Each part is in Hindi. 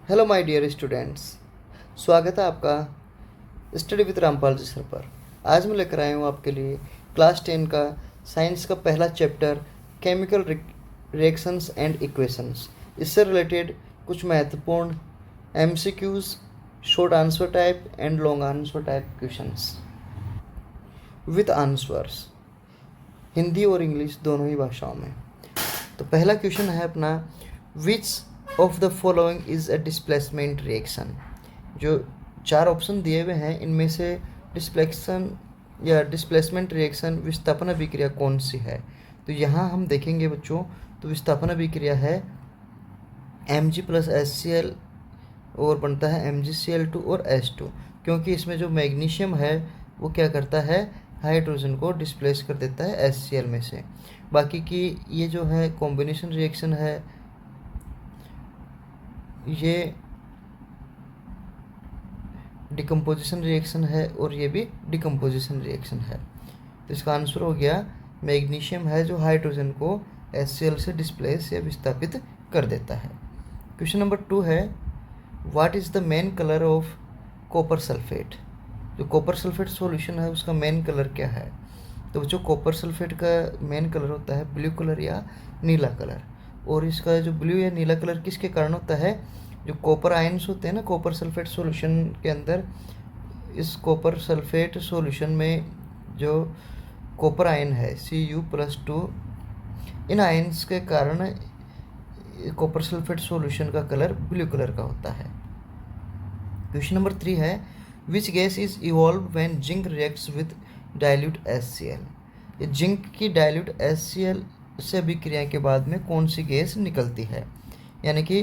हेलो माय डियर स्टूडेंट्स, स्वागत है आपका study with Rampal ji sir पर। आज मैं लेकर आया हूँ आपके लिए क्लास 10 का साइंस का पहला chapter chemical reactions and equations. इससे रिलेटेड कुछ महत्वपूर्ण MCQs, short answer type and long answer type questions with answers, Hindi और इंग्लिश दोनों ही भाषाओं में। तो पहला क्वेश्चन है अपना, which of the following is a displacement reaction. जो चार ऑप्शन दिए हुए हैं इनमें से डिस्प्लेक्शन या डिस्प्लेसमेंट रिएक्शन विस्थापन अभिक्रिया कौन सी है। तो यहाँ हम देखेंगे बच्चों, तो विस्थापन अभिक्रिया है Mg प्लस HCl और बनता है MgCl2 और H2, क्योंकि इसमें जो मैग्नीशियम है वो क्या करता है, हाइड्रोजन को डिस्प्लेस कर देता है HCl में से। बाकी की ये जो है कॉम्बिनेशन रिएक्शन है, ये डिकम्पोजिशन रिएक्शन है और ये भी डिकम्पोजिशन रिएक्शन है। तो इसका आंसर हो गया मैग्नीशियम है जो हाइड्रोजन को HCl से डिस्प्लेस या विस्थापित कर देता है। क्वेश्चन नंबर 2 है, what is the main colour of copper sulphate. जो कॉपर सल्फेट सॉल्यूशन है उसका मेन कलर क्या है। तो जो कॉपर सल्फेट का मेन कलर होता है ब्लू कलर या नीला कलर। और इसका जो ब्लू या नीला कलर किसके कारण होता है, जो कॉपर आयंस होते हैं ना कॉपर सल्फेट सॉल्यूशन के अंदर, इस कॉपर सल्फेट सॉल्यूशन में जो कॉपर आयन है Cu+2, इन आयंस के कारण कॉपर सल्फेट सॉल्यूशन का कलर ब्लू कलर का होता है। क्वेश्चन नंबर 3 है, which gas is evolve when zinc reacts with dilute HCl। ये जिंक की डाइल्यूट HCl से अभिक्रिया के बाद में कौन सी गैस निकलती है, यानी कि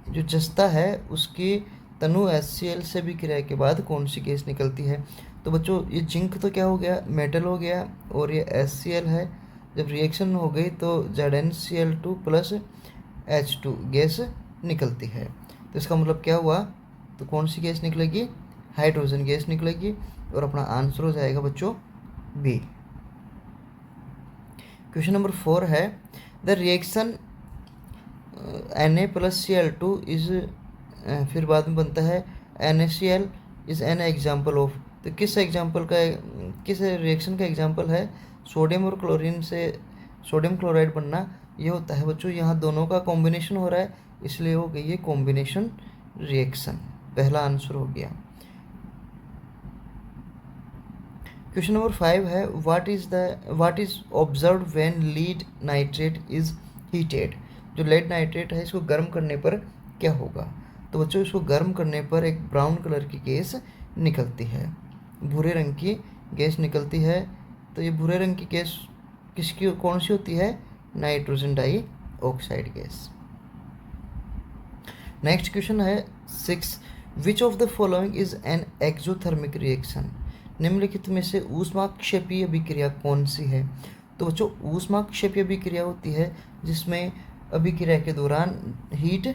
जो जस्ता है उसकी तनु HCl से अभिक्रिया के बाद कौन सी गैस निकलती है। तो बच्चों ये जिंक तो क्या हो गया, मेटल हो गया, और ये HCl है, जब रिएक्शन हो गई तो ZnCl2 प्लस H2 गैस निकलती है। तो इसका मतलब क्या हुआ, तो कौन सी गैस निकलेगी, हाइड्रोजन गैस निकलेगी, और अपना आंसर हो जाएगा बच्चों बी। क्वेश्चन नंबर 4 है, द रिएक्शन Na+Cl2 इज, फिर बाद में बनता है NaCl is an example of. तो किस एग्जाम्पल का, किस रिएक्शन का एग्जाम्पल है, सोडियम और क्लोरीन से सोडियम क्लोराइड बनना, ये होता है बच्चों, यहाँ दोनों का कॉम्बिनेशन हो रहा है, इसलिए हो गई ये कॉम्बिनेशन रिएक्शन। पहला आंसर हो गया। क्वेश्चन नंबर 5 है, what is observed when lead nitrate is heated. जो लेड नाइट्रेट है इसको गर्म करने पर क्या होगा। तो बच्चों इसको गर्म करने पर एक ब्राउन कलर की गैस निकलती है, भूरे रंग की गैस निकलती है। तो ये भूरे रंग की गैस किसकी, कौन सी होती है, nitrogen dioxide gas. Next question है 6, which of the following is an exothermic reaction. निम्नलिखित में से ऊष्माक्षेपीय अभिक्रिया कौन सी है। तो बच्चों ऊष्माक्षेपीय अभिक्रिया होती है जिसमें अभिक्रिया के दौरान हीट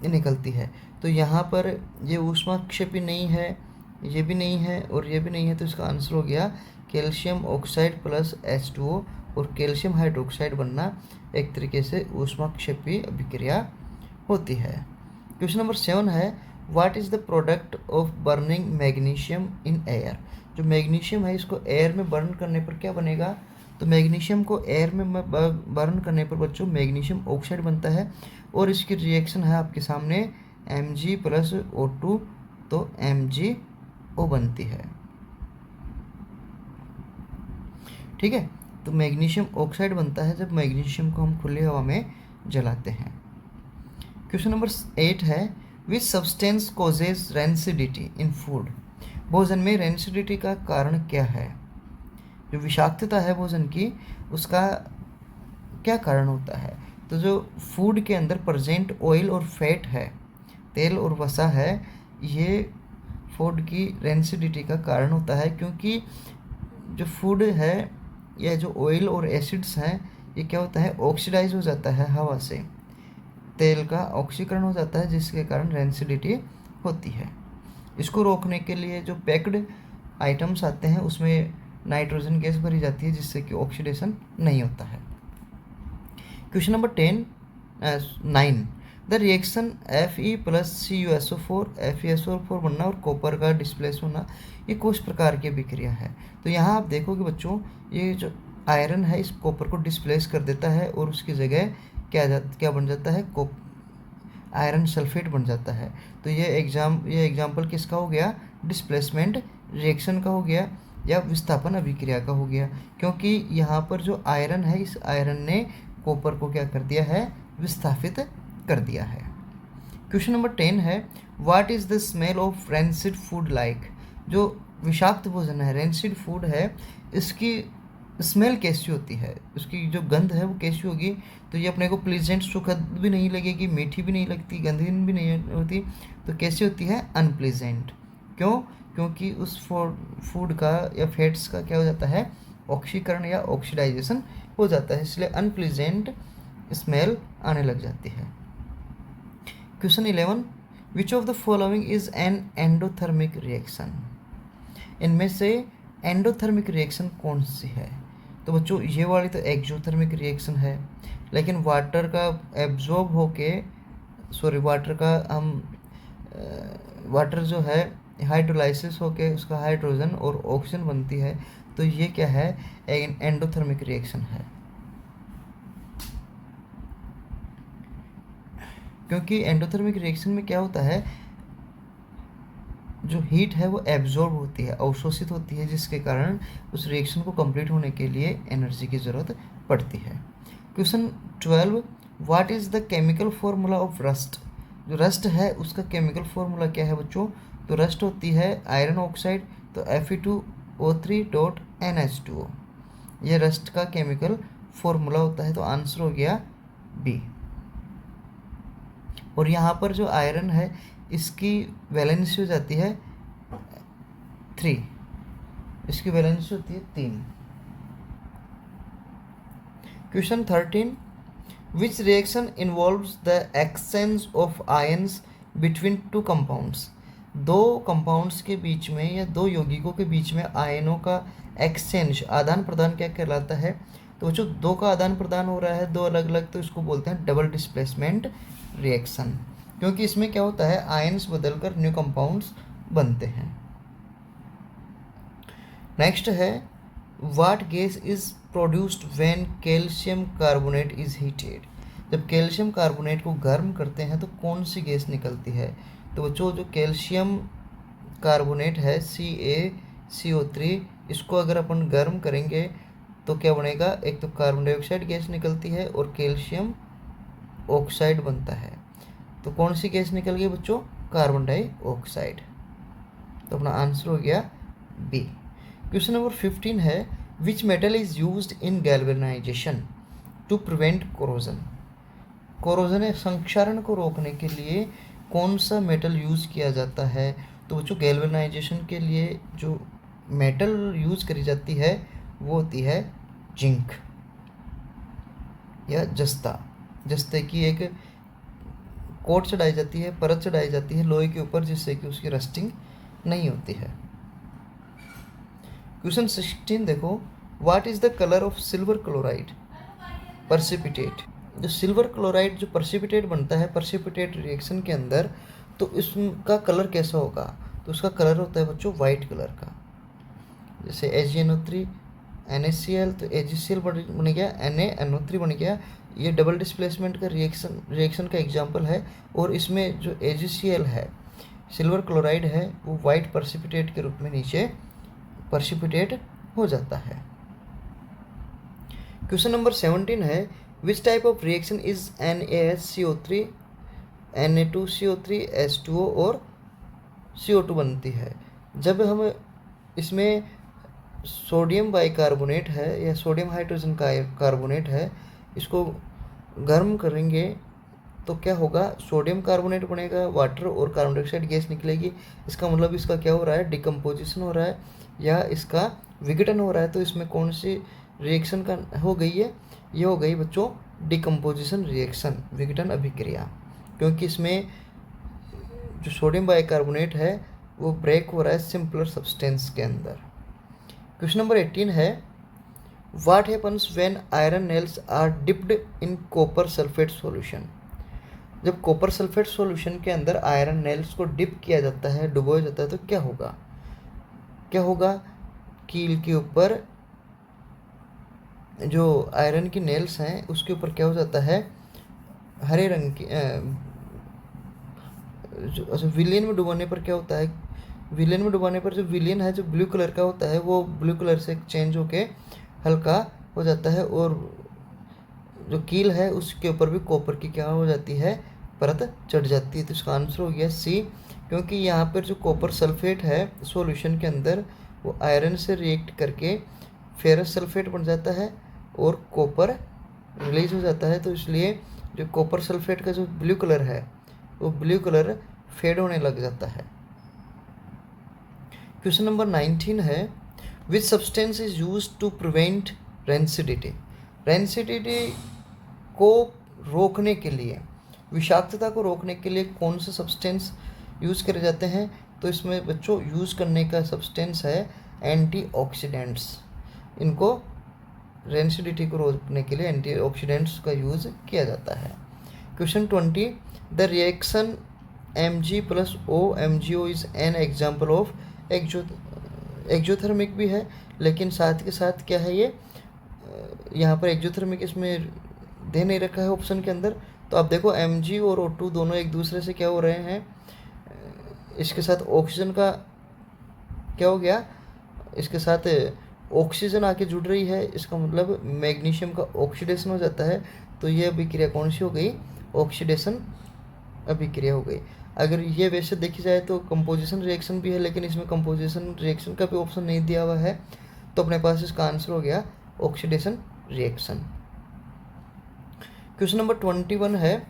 निकलती है। तो यहाँ पर ये ऊष्माक्षेपी नहीं है, ये भी नहीं है और ये भी नहीं है, तो इसका आंसर हो गया कैल्शियम ऑक्साइड प्लस H2O, और कैल्शियम हाइड्रोक्साइड बनना एक तरीके से ऊष्माक्षेपी अभिक्रिया होती है। क्वेश्चन नंबर 7 है, what is the product of burning magnesium in air. जो मैग्नीशियम है इसको एयर में बर्न करने पर क्या बनेगा। तो मैग्नीशियम को एयर में बर्न करने पर बच्चों मैग्नीशियम ऑक्साइड बनता है, और इसकी रिएक्शन है आपके सामने Mg+O2, तो MgO बनती है। ठीक है, तो मैग्नीशियम ऑक्साइड बनता है जब मैग्नीशियम को हम खुली हवा में जलाते हैं। क्वेश्चन नंबर 8 है, which substance causes rancidity in food. भोजन में रेंसिडिटी का कारण क्या है, जो विषाक्तता है भोजन की उसका क्या कारण होता है। तो जो फूड के अंदर प्रेजेंट ऑयल और फैट है, तेल और वसा है, ये फूड की रेंसिडिटी का कारण होता है, क्योंकि जो फूड है या जो ऑयल और एसिड्स हैं ये क्या होता है, ऑक्सीडाइज हो जाता है हवा से, तेल का ऑक्सीकरण हो जाता है, जिसके कारण रेंसिडिटी होती है। इसको रोकने के लिए जो पैक्ड आइटम्स आते हैं उसमें नाइट्रोजन गैस भरी जाती है जिससे कि ऑक्सीडेशन नहीं होता है। Question number 9, the reaction Fe plus CuSO4 FeSO4 बनना और कॉपर का डिस्प्लेस होना, ये कुछ प्रकार की अभिक्रिया है। तो यहाँ आप देखोगे बच्चों, ये जो आयरन है इस कॉपर को डिस्प्लेस कर देता है और उसकी जगह क्या बन जाता है, आयरन सल्फेट बन जाता है। तो ये एग्जाम्पल किसका हो गया, डिस्प्लेसमेंट रिएक्शन का हो गया या विस्थापन अभिक्रिया का हो गया, क्योंकि यहाँ पर जो आयरन है इस आयरन ने कॉपर को क्या कर दिया है, विस्थापित कर दिया है। क्वेश्चन नंबर 10 है, what is the smell of rancid food like. जो विषाक्त भोजन है, रेंसिड फूड है, इसकी स्मेल कैसी होती है, उसकी जो गंध है वो कैसी होगी। तो ये अपने को प्लीजेंट, सुखद भी नहीं लगेगी, मीठी भी नहीं लगती, गंधहीन भी नहीं होती, तो कैसी होती है, अनप्लीजेंट। क्यों, क्योंकि उस फूड का या फैट्स का क्या हो जाता है, ऑक्सीकरण या ऑक्सीडाइजेशन हो जाता है, इसलिए अनप्लीजेंट स्मेल आने लग जाती है। Question 11, which of the following is an endothermic reaction. इनमें से एंडोथर्मिक रिएक्शन कौन सी है। तो बच्चों ये वाली तो एक्सोथर्मिक रिएक्शन है, लेकिन वाटर का एब्जॉर्ब होके वाटर जो है हाइड्रोलाइसिस होके उसका हाइड्रोजन और ऑक्सीजन बनती है, तो ये क्या है, एंडोथर्मिक रिएक्शन है। क्योंकि एंडोथर्मिक रिएक्शन में क्या होता है, जो हीट है वो एब्जॉर्ब होती है, अवशोषित होती है, जिसके कारण उस रिएक्शन को कंप्लीट होने के लिए एनर्जी की ज़रूरत पड़ती है। Question 12, what is the chemical formula of rust. जो रस्ट है उसका केमिकल फॉर्मूला क्या है बच्चों। तो रस्ट होती है आयरन ऑक्साइड, तो Fe2O3.NH2O, ये रस्ट का केमिकल फॉर्मूला होता है। तो आंसर हो गया बी। और यहाँ पर जो आयरन है इसकी वैलेंसी हो जाती है 3, इसकी वैलेंसी होती है 3। Question 13, which reaction involves the exchange of ions between two compounds. दो कंपाउंड्स के बीच में या दो यौगिकों के बीच में आयनों का एक्सचेंज, आदान प्रदान क्या कहलाता है। तो जो दो का आदान प्रदान हो रहा है दो अलग अलग, तो इसको बोलते हैं डबल डिस्प्लेसमेंट रिएक्शन, क्योंकि इसमें क्या होता है, आयन्स बदलकर न्यू कंपाउंड्स बनते हैं। नेक्स्ट है, what gas is produced when calcium carbonate is heated. जब कैल्शियम कार्बोनेट को गर्म करते हैं तो कौन सी गैस निकलती है। तो बच्चों जो कैल्शियम कार्बोनेट है CaCO3, इसको अगर अपन गर्म करेंगे तो क्या बनेगा, एक तो कार्बन डाइऑक्साइड गैस निकलती है और कैल्शियम ऑक्साइड बनता है। तो कौन सी गैस निकल गई बच्चों, कार्बन डाइऑक्साइड। तो अपना आंसर हो गया बी। क्वेश्चन नंबर 15 है, which metal is used in galvanization to prevent corrosion. Corrosion या संक्षारण को रोकने के लिए कौन सा मेटल यूज किया जाता है। तो बच्चों गैल्वेनाइजेशन के लिए जो मेटल यूज करी जाती है वो होती है जिंक या जस्ते की एक कोट चढ़ाई जाती है, परत चढ़ाई जाती है लोहे के ऊपर, जिससे कि उसकी रस्टिंग नहीं होती है। क्वेश्चन 16 देखो, what is the colour of silver chloride precipitate. जो सिल्वर क्लोराइड जो प्रेसिपिटेट बनता है प्रेसिपिटेट रिएक्शन के अंदर, तो इसका कलर कैसा होगा। तो उसका कलर होता है बच्चों वाइट कलर का। जैसे AgNO3 NaCl, तो AgCl बन गया, NaNO3 बन गया। ये डबल डिस्प्लेसमेंट का रिएक्शन का एग्जांपल है। और इसमें जो AgCl है, सिल्वर क्लोराइड है, वो वाइट प्रेसिपिटेट के रूप में नीचे प्रेसिपिटेट हो जाता है। क्वेश्चन नंबर 17 है, which type of reaction is NaSCO3 Na2CO3 H2O और CO2 बनती है। जब हम इसमें सोडियम बाइकार्बोनेट है या सोडियम हाइड्रोजन कार्बोनेट है, इसको गर्म करेंगे तो क्या होगा, सोडियम कार्बोनेट बनेगा, वाटर और कार्बन डाइऑक्साइड गैस निकलेगी। इसका मतलब इसका क्या हो रहा है, डिकम्पोजिशन हो रहा है या इसका विघटन हो रहा है। तो इसमें कौन सी रिएक्शन का हो गई है, ये हो गई बच्चों डिकम्पोजिशन रिएक्शन, विघटन अभिक्रिया, क्योंकि इसमें जो सोडियम बाइकार्बोनेट है वो ब्रेक हो रहा है सिंपलर सब्सटेंस के अंदर। क्वेश्चन नंबर 18 है, what happens when iron nails are dipped in copper sulphate solution. जब कॉपर सल्फेट सॉल्यूशन के अंदर आयरन नेल्स को डिप किया जाता है, डुबोया जाता है, तो क्या होगा, क्या होगा, कील के ऊपर जो आयरन की नेल्स हैं उसके ऊपर क्या हो जाता है, हरे रंग की जो विलियन में डुबाने पर क्या होता है, विलियन में डुबाने पर जो विलियन है जो ब्लू कलर का होता है वो ब्लू कलर से चेंज होके हल्का हो जाता है, और जो कील है उसके ऊपर भी कॉपर की क्या हो जाती है, परत चढ़ जाती है। तो इसका आंसर हो गया सी, क्योंकि यहाँ पर जो कॉपर सल्फेट है सॉल्यूशन के अंदर वो आयरन से रिएक्ट करके फेरस सल्फेट बन जाता है और कॉपर रिलीज हो जाता है, तो इसलिए जो कॉपर सल्फेट का जो ब्लू कलर है वो ब्लू कलर फेड होने लग जाता है। क्वेश्चन नंबर 19 है, which substance is use to prevent rancidity. Rancidity को रोकने के लिए, विषाक्तता को रोकने के लिए कौन से सब्सटेंस यूज़ करे जाते हैं, तो इसमें बच्चों यूज़ करने का सब्सटेंस है एंटीऑक्सीडेंट्स। इनको रेंसिडिटी को रोकने के लिए एंटीऑक्सीडेंट्स का यूज़ किया जाता है। Question 20, the reaction Mg+O is an example of exothermic भी है, लेकिन साथ के साथ क्या है ये, यहाँ पर एक्जोथर्मिक इसमें दे नहीं रखा है ऑप्शन के अंदर। तो आप देखो Mg और O2 दोनों एक दूसरे से क्या हो रहे हैं, इसके साथ ऑक्सीजन का क्या हो गया, इसके साथ ऑक्सीजन आके जुड़ रही है, इसका मतलब मैग्नीशियम का ऑक्सीडेशन हो जाता है। तो ये अभिक्रिया कौन सी हो गई, ऑक्सीडेशन अभिक्रिया हो गई। अगर ये वैसे देखी जाए तो कंपोजिशन रिएक्शन भी है, लेकिन इसमें कंपोजिशन रिएक्शन का भी ऑप्शन नहीं दिया हुआ है, तो अपने पास इसका आंसर हो गया ऑक्सीडेशन रिएक्शन। क्वेश्चन नंबर 21 है,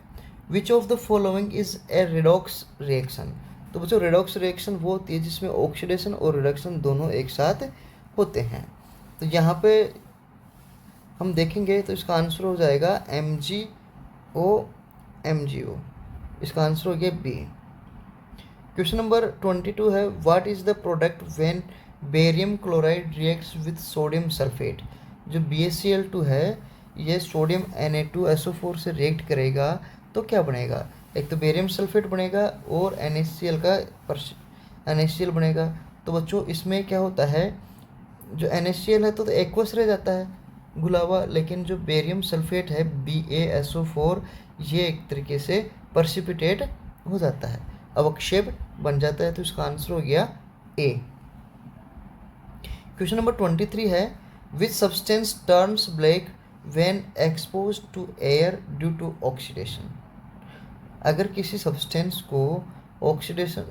which of the following is a redox reaction. तो बच्चों रेडॉक्स रिएक्शन वो होती है जिसमें ऑक्सीडेशन और रिडक्शन दोनों एक साथ होते हैं। तो यहाँ पे हम देखेंगे तो इसका आंसर हो जाएगा MgO। इसका आंसर हो गया बी। क्वेश्चन नंबर 22 है, what is the product when barium chloride reacts with sodium sulphate. जो BaCl2 है ये सोडियम Na2SO4 से रिएक्ट करेगा तो क्या बनेगा, एक तो बेरियम सल्फेट बनेगा और NaCl का NaCl बनेगा। तो बच्चों इसमें क्या होता है, जो NaCl है तो एक्वस रह जाता है घुला हुआ, लेकिन जो बेरियम सल्फेट है BaSO4 ये एक तरीके से पर्सिपिटेट हो जाता है, अवक्षेप बन जाता है। तो इसका आंसर हो गया ए। क्वेश्चन नंबर 23 है, which substance turns black when exposed to air due to oxidation. अगर किसी सब्सटेंस को ऑक्सीडेशन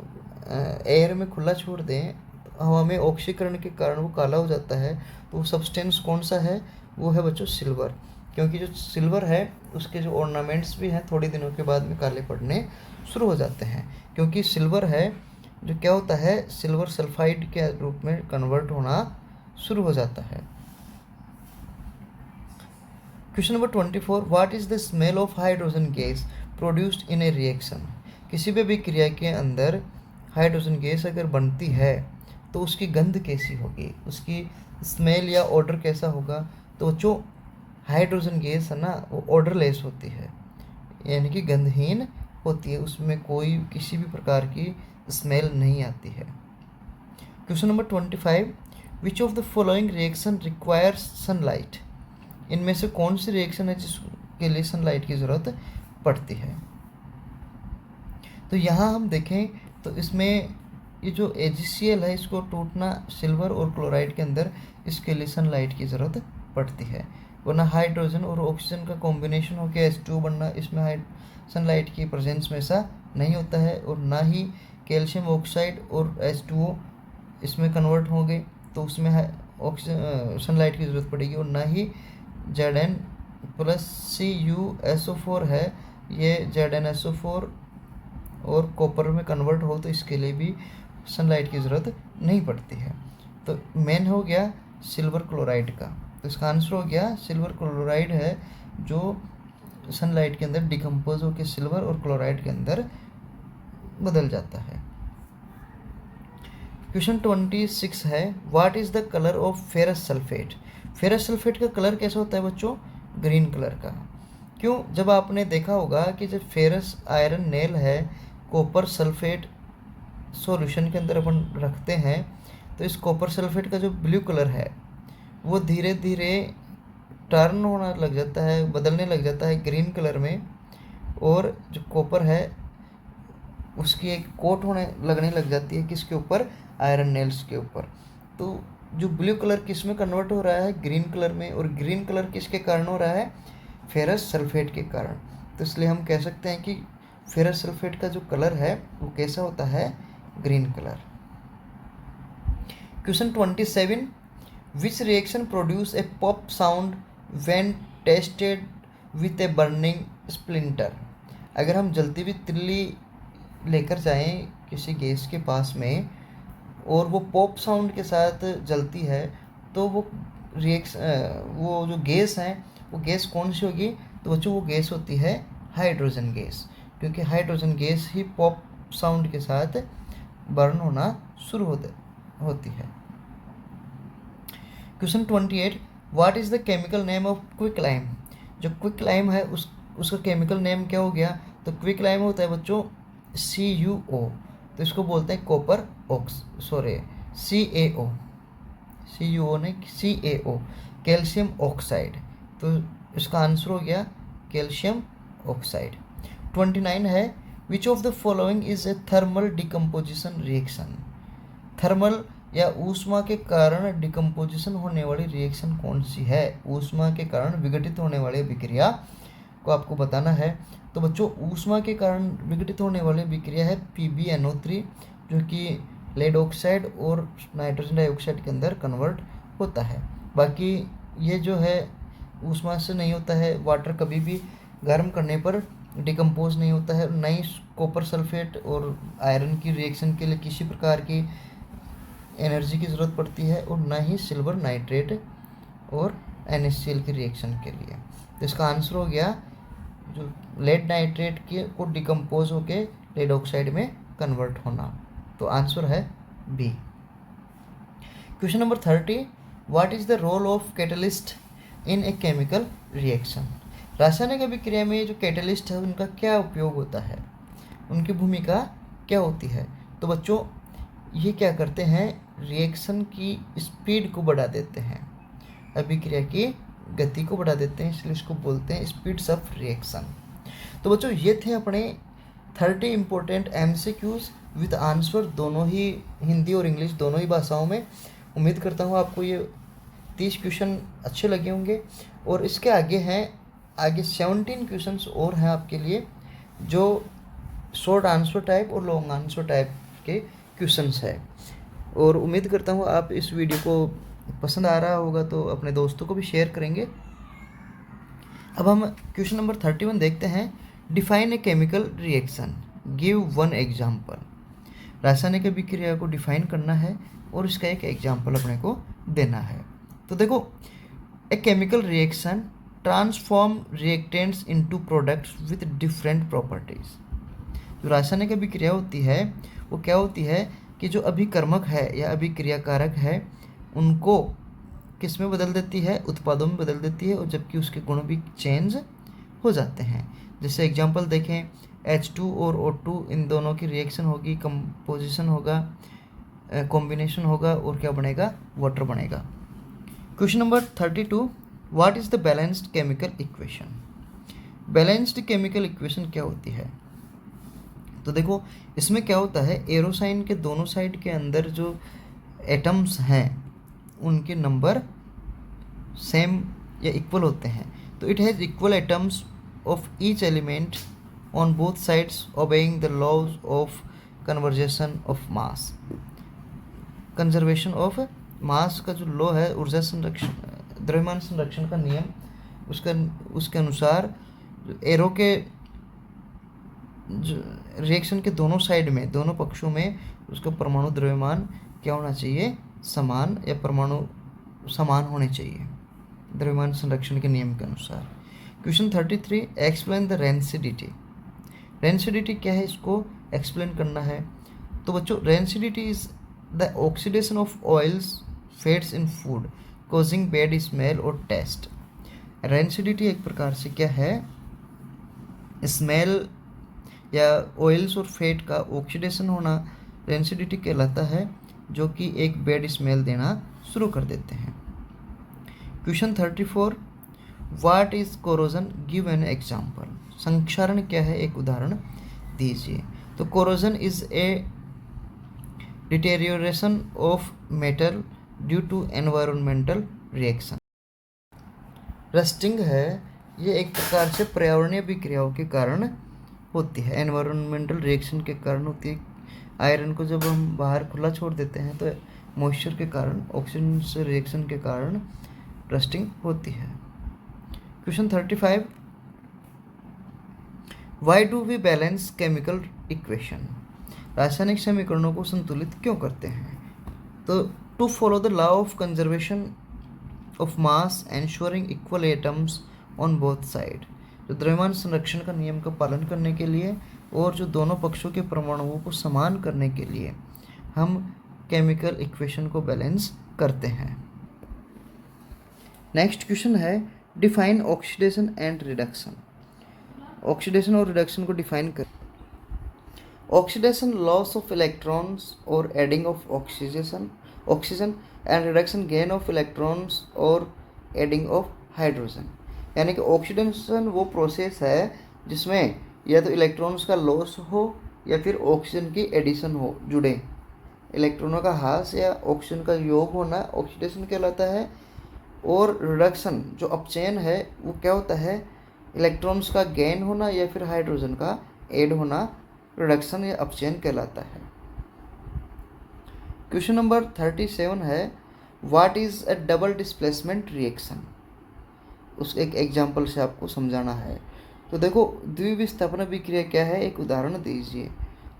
एयर में खुला छोड़ दें, हवा में ऑक्सीकरण के कारण वो काला हो जाता है, तो वो सब्सटेंस कौन सा है, वो है बच्चों सिल्वर। क्योंकि जो सिल्वर है उसके जो ऑर्नामेंट्स भी हैं थोड़े दिनों के बाद में काले पड़ने शुरू हो जाते हैं, क्योंकि सिल्वर है जो क्या होता है, सिल्वर सल्फाइड के रूप में कन्वर्ट होना शुरू हो जाता है। Question number 24, what is the smell of hydrogen gas produced in a reaction. किसी भी क्रिया के अंदर हाइड्रोजन गैस अगर बनती है तो उसकी गंध कैसी होगी, उसकी स्मेल या ऑर्डर कैसा होगा। तो जो हाइड्रोजन गैस है ना वो ऑर्डरलेस होती है, यानी कि गंधहीन होती है, उसमें कोई किसी भी प्रकार की स्मेल नहीं आती है। Question number 25, which of the following reaction requires sunlight. इनमें से कौन सी रिएक्शन है जिसके लिए सनलाइट की ज़रूरत पड़ती है। तो यहाँ हम देखें तो इसमें ये जो AgCl है इसको टूटना सिल्वर और क्लोराइड के अंदर, इसके लिए सनलाइट की ज़रूरत पड़ती है, वरना हाइड्रोजन और ऑक्सीजन का कॉम्बिनेशन होकर H2 बनना, इसमें सनलाइट की प्रेजेंस में ऐसा नहीं होता है, और ना ही कैल्शियम ऑक्साइड और H2O इसमें कन्वर्ट होंगे तो उसमें ऑक्सीजन सनलाइट की ज़रूरत पड़ेगी, और ना ही Zn+CuSO4 है ये ZnSO4 और कॉपर में कन्वर्ट हो तो इसके लिए भी सनलाइट की ज़रूरत नहीं पड़ती है। तो मेन हो गया सिल्वर क्लोराइड का, तो इसका आंसर हो गया सिल्वर क्लोराइड है जो सनलाइट के अंदर डिकम्पोज होकर सिल्वर और क्लोराइड के अंदर बदल जाता है। क्वेश्चन 26 है, what is the colour of ferrous sulphate. Ferrous sulphate का कलर कैसा होता है बच्चों, ग्रीन कलर का। क्यों? जब आपने देखा होगा कि जब फेरस आयरन नेल है कॉपर सल्फेट सॉल्यूशन के अंदर अपन रखते हैं तो इस कॉपर सल्फेट का जो ब्लू कलर है वो धीरे धीरे टर्न होना लग जाता है, बदलने लग जाता है ग्रीन कलर में, और जो कॉपर है उसकी एक कोट लगने लग जाती है किसके ऊपर? आयरन नेल्स के ऊपर। तो जो ब्लू कलर किस में कन्वर्ट हो रहा है? ग्रीन कलर में। और ग्रीन कलर किसके कारण हो रहा है? फेरस सल्फेट के कारण। तो इसलिए हम कह सकते हैं कि फेरस सल्फेट का जो कलर है वो कैसा होता है? Green colour. Question 27, which reaction produce a pop sound when tested with a burning splinter? अगर हम जलती हुई तिल्ली लेकर जाएं किसी गैस के पास में और वो पॉप साउंड के साथ जलती है तो वो वो जो गैस है वो गैस कौन सी होगी? तो बच्चों वो गैस होती है हाइड्रोजन गैस, क्योंकि हाइड्रोजन गैस ही पॉप साउंड के साथ बर्न होना शुरू होती है। Question 28, what is the chemical name of quick lime? जो क्विक लाइम है उसका केमिकल नेम क्या हो गया? तो क्विक लाइम होता है बच्चों CuO, तो इसको बोलते हैं कॉपर ऑक्स CaO, CuO नहीं CaO, कैल्शियम ऑक्साइड। तो इसका आंसर हो गया कैल्शियम ऑक्साइड। 29 है, which of the following is a thermal decomposition reaction? Thermal या ऊष्मा के कारण डिकम्पोजिशन होने वाली रिएक्शन कौन सी है? ऊष्मा के कारण विघटित होने वाली अभिक्रिया को आपको बताना है। तो बच्चों ऊष्मा के कारण विघटित होने वाली अभिक्रिया है PbNO3, जो कि लेड ऑक्साइड और नाइट्रोजन डाइऑक्साइड के अंदर कन्वर्ट होता है। बाकी ये जो है ऊष्मा से नहीं होता है, वाटर कभी भी गर्म करने पर डिकम्पोज नहीं होता है। न ही कॉपर सल्फेट और आयरन की रिएक्शन के लिए किसी प्रकार की एनर्जी की ज़रूरत पड़ती है, और न ही सिल्वर नाइट्रेट और NaCl की रिएक्शन के लिए। तो इसका आंसर हो गया जो लेड नाइट्रेट के को डिकम्पोज होके लेड ऑक्साइड में कन्वर्ट होना। तो आंसर है B। Question number 30, what is the role of catalyst in a chemical reaction? रासायनिक अभिक्रिया में जो कैटलिस्ट है उनका क्या उपयोग होता है, उनकी भूमिका क्या होती है? तो बच्चों ये क्या करते हैं? रिएक्शन की स्पीड को बढ़ा देते हैं, अभिक्रिया की गति को बढ़ा देते हैं, इसलिए इसको बोलते हैं स्पीड्स ऑफ रिएक्शन। तो बच्चों ये थे अपने 30 इंपॉर्टेंट MCQs विद आंसर, दोनों ही हिंदी और इंग्लिश दोनों ही भाषाओं में। उम्मीद करता हूँ आपको ये 30 क्वेश्चन अच्छे लगे होंगे। और इसके आगे 17 क्वेश्चंस और हैं आपके लिए, जो शॉर्ट आंसर टाइप और लॉन्ग आंसर टाइप के क्वेश्चंस है। और उम्मीद करता हूँ आप इस वीडियो को पसंद आ रहा होगा तो अपने दोस्तों को भी शेयर करेंगे। अब हम क्वेश्चन नंबर 31 देखते हैं। Define a chemical reaction, give one example. रासायनिक अभिक्रिया को डिफाइन करना है और इसका एक एग्जाम्पल अपने को देना है। तो देखो, ए chemical reaction transform reactants into products with different properties. जो रासायनिक अभिक्रिया होती है वो क्या होती है कि जो अभिकर्मक है या अभिक्रियाकारक है उनको किस में बदल देती है? उत्पादों में बदल देती है, और जबकि उसके गुण भी चेंज हो जाते हैं। जैसे एग्जांपल देखें, H2 और O2 इन दोनों की रिएक्शन होगी, कंपोजिशन होगा, कॉम्बिनेशन होगा, और क्या बनेगा? वाटर बनेगा। Question number 32, what is the balanced chemical equation? Balanced chemical equation क्या होती है? तो देखो इसमें क्या होता है, एरोसाइन के दोनों साइड के अंदर जो एटम्स हैं उनके नंबर सेम या इक्वल होते हैं। तो it has equal atoms of each element on both sides obeying the laws of conversation of mass. Conservation of mass का जो लॉ है, ऊर्जा संरक्षण, द्रव्यमान संरक्षण का नियम, उसके अनुसार एरो के रिएक्शन के दोनों साइड में, दोनों पक्षों में उसका परमाणु द्रव्यमान क्या होना चाहिए? समान, या परमाणु समान होने चाहिए द्रव्यमान संरक्षण के नियम के अनुसार। Question 33, explain the rancidity. Rancidity क्या है, इसको एक्सप्लेन करना है। तो बच्चों rancidity is the oxidation of oils fats in food causing bad smell और टेस्ट। रेंसिडिटी एक प्रकार से क्या है? स्मेल या ऑयल्स और फैट का ऑक्सीडेशन होना रेंसिडिटी कहलाता है, जो कि एक बैड स्मेल देना शुरू कर देते हैं। Question 34, what is corrosion, give an example. संक्षारण क्या है, एक उदाहरण दीजिए। तो corrosion is a deterioration of metal due to environmental reaction. Rusting है, ये एक प्रकार से पर्यावरणीय विक्रियाओं के कारण होती है, एनवायरमेंटल रिएक्शन के कारण होती है। आयरन को जब हम बाहर खुला छोड़ देते हैं तो मॉइस्चर के कारण, ऑक्सीजन से रिएक्शन के कारण रस्टिंग होती है। Question 35, why do we balance chemical equation. रासायनिक समीकरणों को संतुलित क्यों करते हैं। तो to follow the law of conservation of mass ensuring equal atoms on both side. जो द्रव्यमान संरक्षण का नियम का पालन करने के लिए और जो दोनों पक्षों के परमाणुओं को समान करने के लिए हम केमिकल इक्वेशन को बैलेंस करते हैं। नेक्स्ट क्वेश्चन है, define oxidation and reduction. Oxidation और रिडक्शन को डिफाइन कर। ऑक्सीडेशन लॉस ऑफ इलेक्ट्रॉन्स और adding of oxygen and reduction gain of electrons और एडिंग ऑफ हाइड्रोजन। यानी कि ऑक्सीडेशन वो प्रोसेस है जिसमें या तो इलेक्ट्रॉन्स का लॉस हो या फिर ऑक्सीजन की एडिशन हो, जुड़े। इलेक्ट्रॉनों का ह्रास या ऑक्सीजन का योग होना ऑक्सीडेशन कहलाता है। और रिडक्शन जो अपचयन है वो क्या होता है, इलेक्ट्रॉन्स का गेन होना या फिर हाइड्रोजन का ऐड होना रिडक्शन या अपचयन कहलाता है। क्वेश्चन नंबर 37 है, what is a double displacement reaction. उस एक एग्जाम्पल से आपको समझाना है। तो देखो, द्विविस्थापन विक्रिया क्या है, एक उदाहरण दीजिए।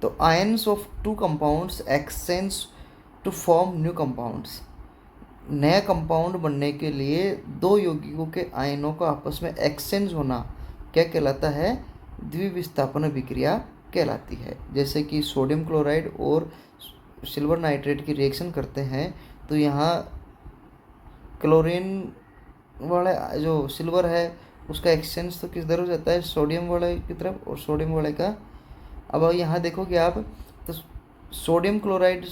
तो ions of two compounds exchange to form new compounds. नया कंपाउंड बनने के लिए दो यौगिकों के आयनों का आपस में एक्सचेंज होना क्या कहलाता है, द्विविस्थापन विक्रिया कहलाती है। जैसे कि सोडियम क्लोराइड और सिल्वर नाइट्रेट की रिएक्शन करते हैं तो यहाँ क्लोरीन वाला जो सिल्वर है उसका एक्सचेंज तो किस तरफ हो जाता है, सोडियम वाले की तरफ, और सोडियम वाले का। अब यहाँ देखोगे आप तो सोडियम क्लोराइड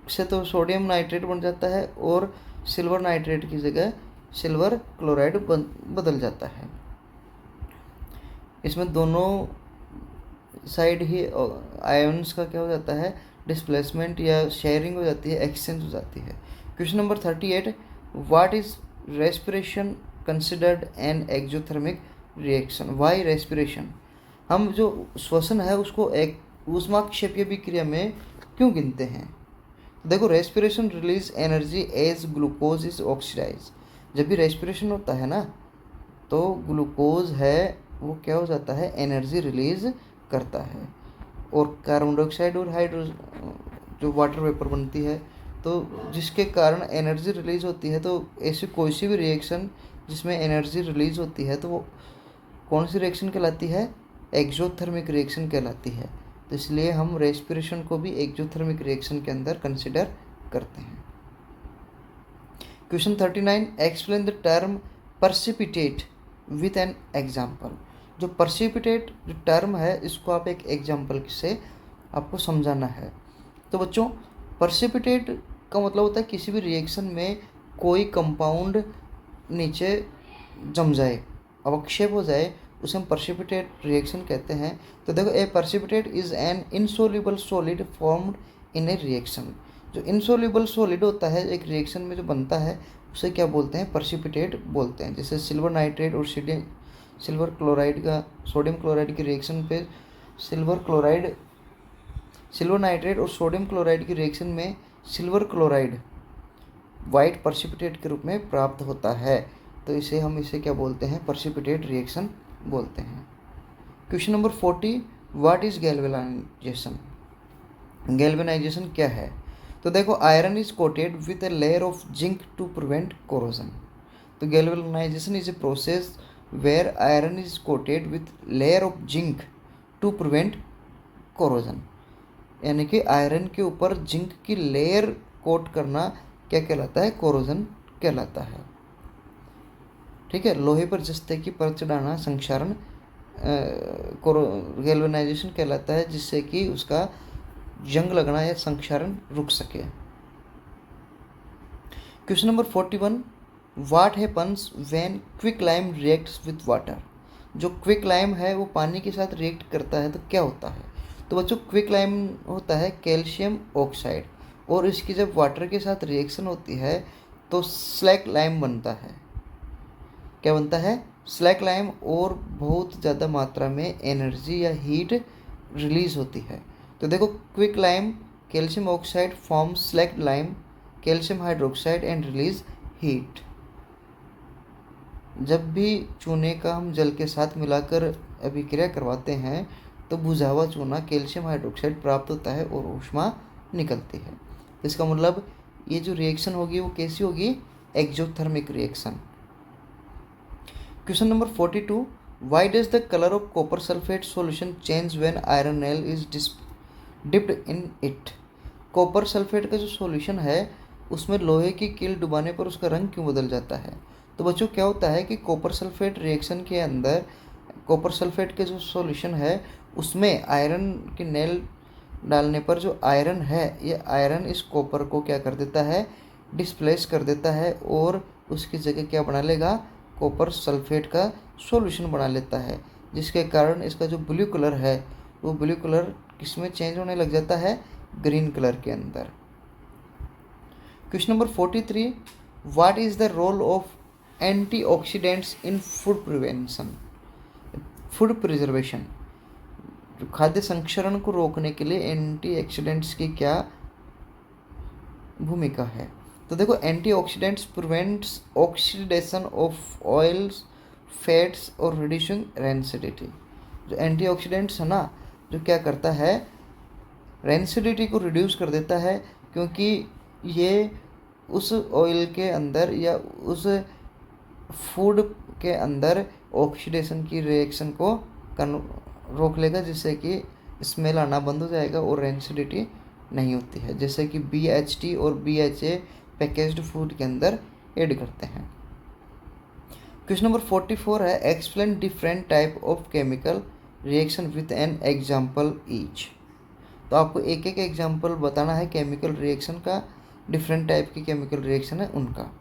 से तो सोडियम नाइट्रेट बन जाता है और सिल्वर नाइट्रेट की जगह सिल्वर क्लोराइड बदल जाता है। इसमें दोनों साइड ही आयन्स का क्या हो जाता है, डिस्प्लेसमेंट या शेयरिंग हो जाती है, एक्सचेंज हो जाती है। Question number 38, what is respiration considered an exothermic reaction. Why respiration, हम जो श्वसन है उसको एक ऊष्माक्षेपीय विक्रिया में क्यों गिनते हैं। देखो, respiration release energy as glucose is oxidize. जब भी रेस्पिरेशन होता है ना तो ग्लूकोज है वो क्या हो जाता है, एनर्जी रिलीज करता है। और कार्बन डाइऑक्साइड और हाइड्रोजन जो वाटर वेपर बनती है, तो जिसके कारण एनर्जी रिलीज होती है। तो ऐसी कोई सी भी रिएक्शन जिसमें एनर्जी रिलीज होती है तो वो कौन सी रिएक्शन कहलाती है, एक्सोथर्मिक रिएक्शन कहलाती है। तो इसलिए हम रेस्पिरेशन को भी एक्सोथर्मिक रिएक्शन के अंदर कंसिडर करते हैं। Question 39, explain the term precipitate with an example. जो पर्सिपिटेट जो टर्म है इसको आप एक एग्जाम्पल से आपको समझाना है। तो बच्चों, पर्सिपिटेट का मतलब होता है किसी भी रिएक्शन में कोई कंपाउंड नीचे जम जाए, अवक्षेप हो जाए, उसे हम पर्सिपिटेट रिएक्शन कहते हैं। तो देखो, a precipitate is an insoluble solid formed in a reaction. जो इनसोल्यूबल सॉलिड होता है एक रिएक्शन में जो बनता है उसे क्या बोलते हैं, पर्सिपिटेट बोलते हैं। जैसे सिल्वर नाइट्रेट और सिल्वर क्लोराइड का सोडियम क्लोराइड की रिएक्शन पे सिल्वर नाइट्रेट और सोडियम क्लोराइड की रिएक्शन में सिल्वर क्लोराइड वाइट पर्सिपिटेट के रूप में प्राप्त होता है। तो इसे क्या बोलते हैं, पर्सिपिटेट रिएक्शन बोलते हैं। Question number 40, what is galvanisation. Galvanisation क्या है। तो देखो, iron is coated with a layer of zinc to prevent corrosion. तो galvanisation is a process where iron is coated with layer of zinc to prevent corrosion. यानी कि आयरन के ऊपर जिंक की लेयर कोट करना क्या कहलाता है, कोरोजन कहलाता है। ठीक है, लोहे पर जस्ते की परत चढ़ाना संक्षारण गैल्वेनाइजेशन कहलाता है, जिससे कि उसका जंग लगना या संक्षारण रुक सके। Question number 41, what happens when quicklime reacts with water. जो क्विकलाइम है वो पानी के साथ रिएक्ट करता है तो क्या होता है? तो बच्चों क्विकलाइम होता है कैल्शियम ऑक्साइड, और इसकी जब वाटर के साथ रिएक्शन होती है तो स्लैक लाइम बनता है। क्या बनता है? स्लैक लाइम, और बहुत ज़्यादा मात्रा में एनर्जी या हीट रिलीज होती है। तो देखो, quick lime calcium oxide form slack lime calcium hydroxide and release heat. जब भी चूने का हम जल के साथ मिलाकर अभिक्रिया करवाते हैं तो बुझा हुआ चूना कैल्शियम हाइड्रोक्साइड प्राप्त होता है और ऊष्मा निकलती है। इसका मतलब ये जो रिएक्शन होगी वो कैसी होगी? Exothermic reaction. Question number 42, why does the colour of copper sulphate solution change when iron nail is dipped in it. Copper sulphate का जो सॉल्यूशन है उसमें लोहे की कील डुबाने पर उसका रंग क्यों बदल जाता है? तो बच्चों क्या होता है कि कॉपर सल्फेट रिएक्शन के अंदर कॉपर सल्फेट के जो सॉल्यूशन है उसमें आयरन की नेल डालने पर जो आयरन है, ये आयरन इस कॉपर को क्या कर देता है? डिस्प्लेस कर देता है, और उसकी जगह क्या बना लेगा? कॉपर सल्फेट का सॉल्यूशन बना लेता है, जिसके कारण इसका जो ब्लू कलर है वो ब्लू कलर किसमें चेंज होने लग जाता है? ग्रीन कलर के अंदर। Question number 43, what is the role of antioxidants in food prevention, food preservation. खाद्य संक्षरण को रोकने के लिए एंटीऑक्सीडेंट्स की क्या भूमिका है? तो देखो, antioxidants prevents oxidation of oils, fats और रिड्यूसिंग रेंसिडिटी। जो एंटीऑक्सीडेंट्स है ना, जो क्या करता है? रेंसिडिटी को रिड्यूस कर देता है, क्योंकि ये उस ऑयल के अंदर या उस फूड के अंदर ऑक्सीडेशन की रिएक्शन को रोक लेगा, जिससे कि स्मेल आना बंद हो जाएगा और रेंसिडिटी नहीं होती है, जैसे कि BHT और BHA पैकेज्ड फूड के अंदर ऐड करते हैं। क्वेश्चन नंबर 44 है, explain different type of chemical reaction with an example each. तो आपको एक एक एग्जाम्पल बताना है केमिकल रिएक्शन का, डिफरेंट टाइप की केमिकल रिएक्शन है उनका।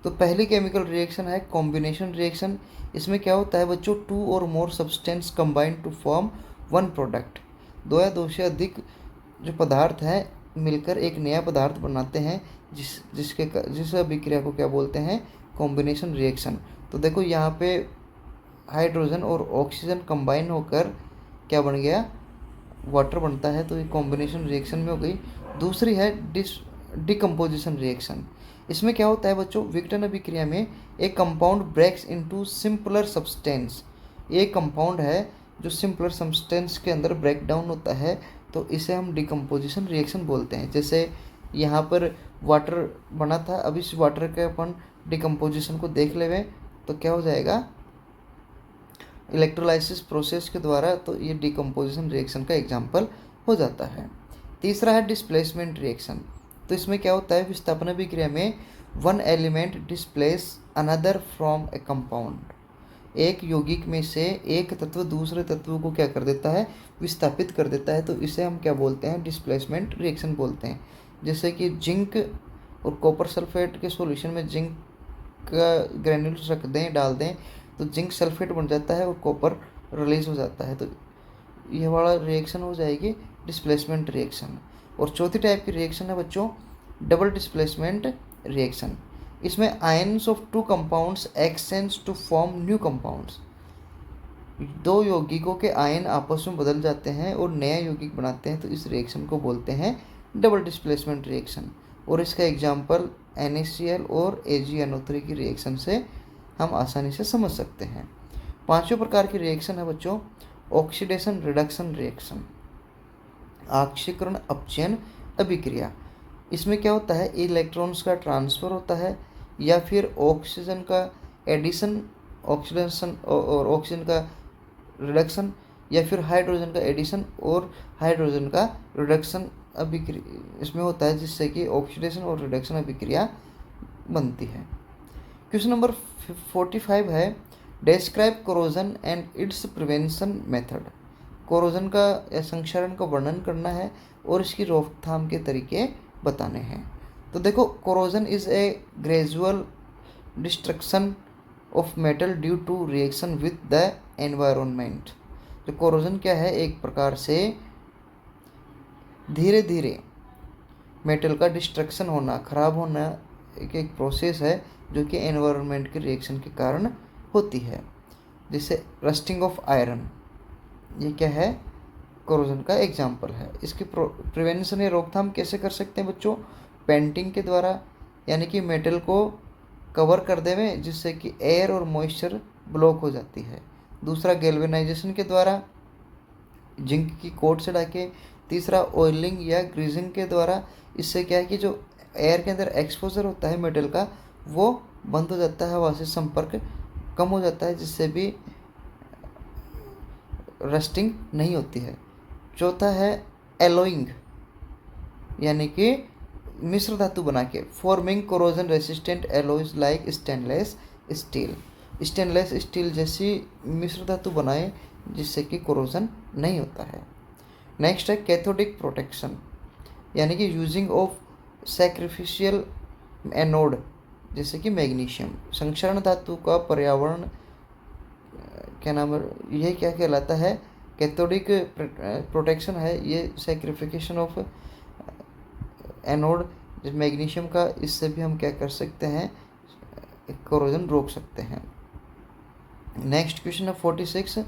तो पहली केमिकल रिएक्शन है कॉम्बिनेशन रिएक्शन। इसमें क्या होता है बच्चों? 2 और more substance combine to form one product. 2 या 2 से अधिक जो पदार्थ हैं मिलकर एक नया पदार्थ बनाते हैं, जिस अभिक्रिया को क्या बोलते हैं? Combination reaction. तो देखो, यहाँ पे हाइड्रोजन और ऑक्सीजन कंबाइन होकर क्या बन गया? वाटर बनता है, तो ये कॉम्बिनेशन रिएक्शन में हो गई। दूसरी है डिकम्पोजिशन रिएक्शन। इसमें क्या होता है बच्चों? विघटन अभिक्रिया में एक compound breaks into simpler substance. एक कंपाउंड है जो सिंपलर सब्सटेंस के अंदर ब्रेक डाउन होता है, तो इसे हम डिकम्पोजिशन रिएक्शन बोलते हैं। जैसे यहाँ पर वाटर बना था, अब इस वाटर के अपन डिकम्पोजिशन को देख लेवे तो क्या हो जाएगा? इलेक्ट्रोलाइसिस प्रोसेस के द्वारा, तो ये डिकम्पोजिशन रिएक्शन का एग्जाम्पल हो जाता है। तीसरा है डिस्प्लेसमेंट रिएक्शन। तो इसमें क्या होता है? विस्थापन अभिक्रिया में one element displace another from A compound. एक यौगिक में से एक तत्व दूसरे तत्व को क्या कर देता है? विस्थापित कर देता है, तो इसे हम क्या बोलते हैं? डिस्प्लेसमेंट रिएक्शन बोलते हैं। जैसे कि जिंक और कॉपर सल्फेट के सॉल्यूशन में जिंक का ग्रेन्यूल्स रख दें, डाल दें, तो जिंक सल्फेट बन जाता है और कॉपर रिलीज हो जाता है, तो यह वाला रिएक्शन हो जाएगी डिस्प्लेसमेंट रिएक्शन। और चौथी टाइप की रिएक्शन है बच्चों डबल डिस्प्लेसमेंट रिएक्शन। इसमें ions of 2 compounds exchange to form new compounds. 2 यौगिकों के आयन आपस में बदल जाते हैं और नया यौगिक बनाते हैं, तो इस रिएक्शन को बोलते हैं डबल डिस्प्लेसमेंट रिएक्शन। और इसका एग्जाम्पल NaCl और AgNO3 की रिएक्शन से हम आसानी से समझ सकते हैं। 5वें प्रकार की रिएक्शन है बच्चों ऑक्सीडेशन रिडक्शन रिएक्शन, ऑक्सीकरण अपचयन अभिक्रिया। इसमें क्या होता है? इलेक्ट्रॉन्स का ट्रांसफ़र होता है, या फिर ऑक्सीजन का एडिशन, ऑक्सीडेशन और ऑक्सीजन का रिडक्शन, या फिर हाइड्रोजन का एडिशन और हाइड्रोजन का रिडक्शन अभिक्रिया इसमें होता है, जिससे कि ऑक्सीडेशन और रिडक्शन अभिक्रिया बनती है। क्वेश्चन नंबर 45 है, describe corrosion and it's prevention method. Corrosion का या संक्षरण का वर्णन करना है और इसकी रोकथाम के तरीके बताने हैं। तो देखो, corrosion is a gradual destruction of metal due to reaction with the environment. तो कोरोजन क्या है, एक प्रकार से धीरे धीरे मेटल का डिस्ट्रक्शन होना, खराब होना एक प्रोसेस है जो कि एनवायरनमेंट के रिएक्शन के कारण होती है। जैसे रस्टिंग ऑफ आयरन, ये क्या है, कोरोजन का एग्जाम्पल है। इसकी प्रिवेंशन या रोकथाम कैसे कर सकते हैं बच्चों? पेंटिंग के द्वारा, यानी कि मेटल को कवर कर देवे जिससे कि एयर और मॉइस्चर ब्लॉक हो जाती है। दूसरा गैल्वेनाइजेशन के द्वारा, जिंक की कोट से ढके। तीसरा ऑयलिंग या ग्रीजिंग के द्वारा, इससे क्या है कि जो एयर के अंदर एक्सपोजर होता है मेटल का वो बंद हो जाता है, हवा से संपर्क कम हो जाता है, जिससे भी रस्टिंग नहीं होती है। चौथा है एलोइंग, यानी कि मिश्र धातु बना के, forming corrosion resistant एलोइज like stainless steel. Stainless steel जैसी मिश्र धातु बनाए जिससे कि कोरोजन नहीं होता है। नेक्स्ट है कैथोडिक प्रोटेक्शन, यानी कि यूजिंग ऑफ सैक्रिफिशियल एनोड जैसे कि मैग्नीशियम। संक्षरण धातु का पर्यावरण क्या नाम है, यह क्या कहलाता है, कैथोडिक प्रोटेक्शन है ये, सैक्रिफिकेशन ऑफ एनोड मैग्नीशियम का, इससे भी हम क्या कर सकते हैं, कोरोजन रोक सकते हैं। नेक्स्ट क्वेश्चन है 46,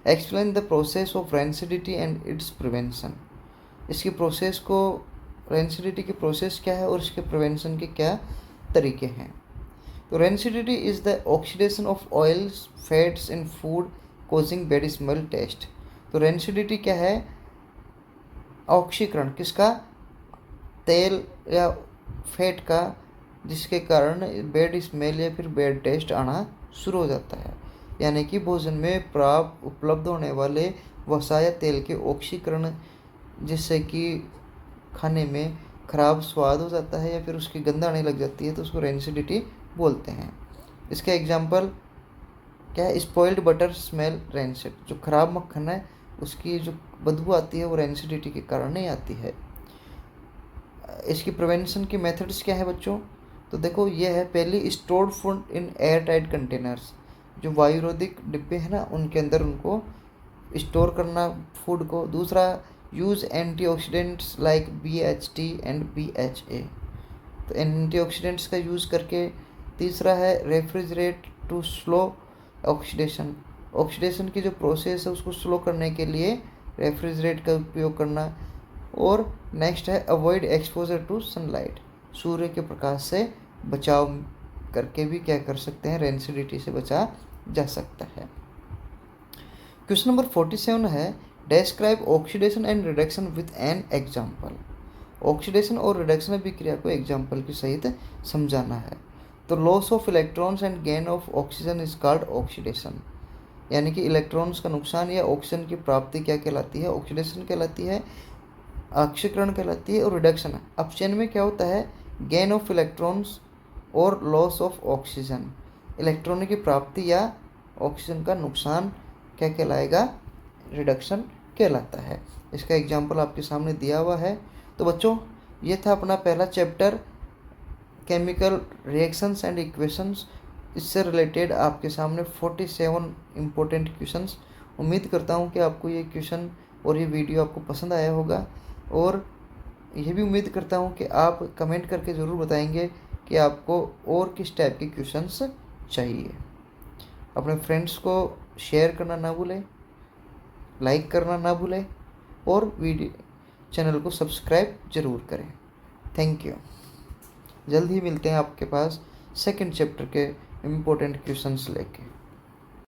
explain the process of rancidity and it's prevention. इसकी प्रोसेस को, रेंसिडिटी की प्रोसेस क्या है और इसके प्रिवेंशन के क्या तरीके हैं। तो rancidity is the oxidation of oils fats in food causing bad smell taste. तो रेंसिडिटी क्या है, ऑक्सीकरण किसका, तेल या फैट का, जिसके कारण बैड स्मेल या फिर बैड टेस्ट आना शुरू हो जाता है। यानी कि भोजन में प्राप्त उपलब्ध होने वाले वसा या तेल के ऑक्सीकरण, जिससे कि खाने में खराब स्वाद हो जाता है या फिर उसकी गंध आने लग जाती है, तो उसको रेंसिडिटी बोलते हैं। इसका एग्जाम्पल क्या है, स्पॉइल्ड बटर स्मेल रेंसिड। जो खराब मक्खन है उसकी जो बदबू आती है वो रेंसिडिटी के कारण नहीं आती है। इसकी प्रिवेंशन की मेथड्स क्या है बच्चों? तो देखो, ये है पहली, stored food in air tight containers. जो वायुरोधिक डिब्बे हैं ना, उनके अंदर उनको स्टोर करना फूड को। दूसरा, use antioxidants like BHT and BHA। तो एंटीऑक्सीडेंट्स का यूज़ करके। तीसरा है refrigerate to slow oxidation. Oxidation की जो प्रोसेस है उसको स्लो करने के लिए रेफ्रिजरेट का उपयोग करना। और नेक्स्ट है अवॉइड एक्सपोजर टू सनलाइट। सूर्य के प्रकाश से बचाव करके भी क्या कर सकते हैं, रेंसिडिटी से बचा जा सकता है। क्वेश्चन नंबर 47 है, describe oxidation and reduction with an example. Oxidation और रिडक्शन अभिक्रिया को एग्जाम्पल के सहित समझाना है। तो loss of electrons and gain of oxygen is called oxidation. यानी कि इलेक्ट्रॉन्स का नुकसान या ऑक्सीजन की प्राप्ति क्या कहलाती है, ऑक्सीडेशन कहलाती है, ऑक्सीकरण कहलाती है। और रिडक्शन, अपचयन में क्या होता है, गेन ऑफ इलेक्ट्रॉन्स और लॉस ऑफ ऑक्सीजन। इलेक्ट्रॉन की प्राप्ति या ऑक्सीजन का नुकसान क्या कहलाएगा, रिडक्शन कहलाता है। इसका एग्जाम्पल आपके सामने दिया हुआ है। तो बच्चों, ये था अपना पहला chapter, chemical reactions and equations. इससे रिलेटेड आपके सामने 47 इम्पोर्टेंट क्वेश्चंस। उम्मीद करता हूँ कि आपको ये क्वेश्चन और ये वीडियो आपको पसंद आया होगा, और यह भी उम्मीद करता हूँ कि आप कमेंट करके ज़रूर बताएंगे कि आपको और किस टाइप के क्वेश्चंस चाहिए। अपने फ्रेंड्स को शेयर करना ना भूलें, लाइक करना ना भूलें, और वीडियो चैनल को सब्सक्राइब ज़रूर करें। Thank you. जल्द ही मिलते हैं आपके पास सेकंड चैप्टर के इम्पोर्टेंट क्वेश्चंस लेके।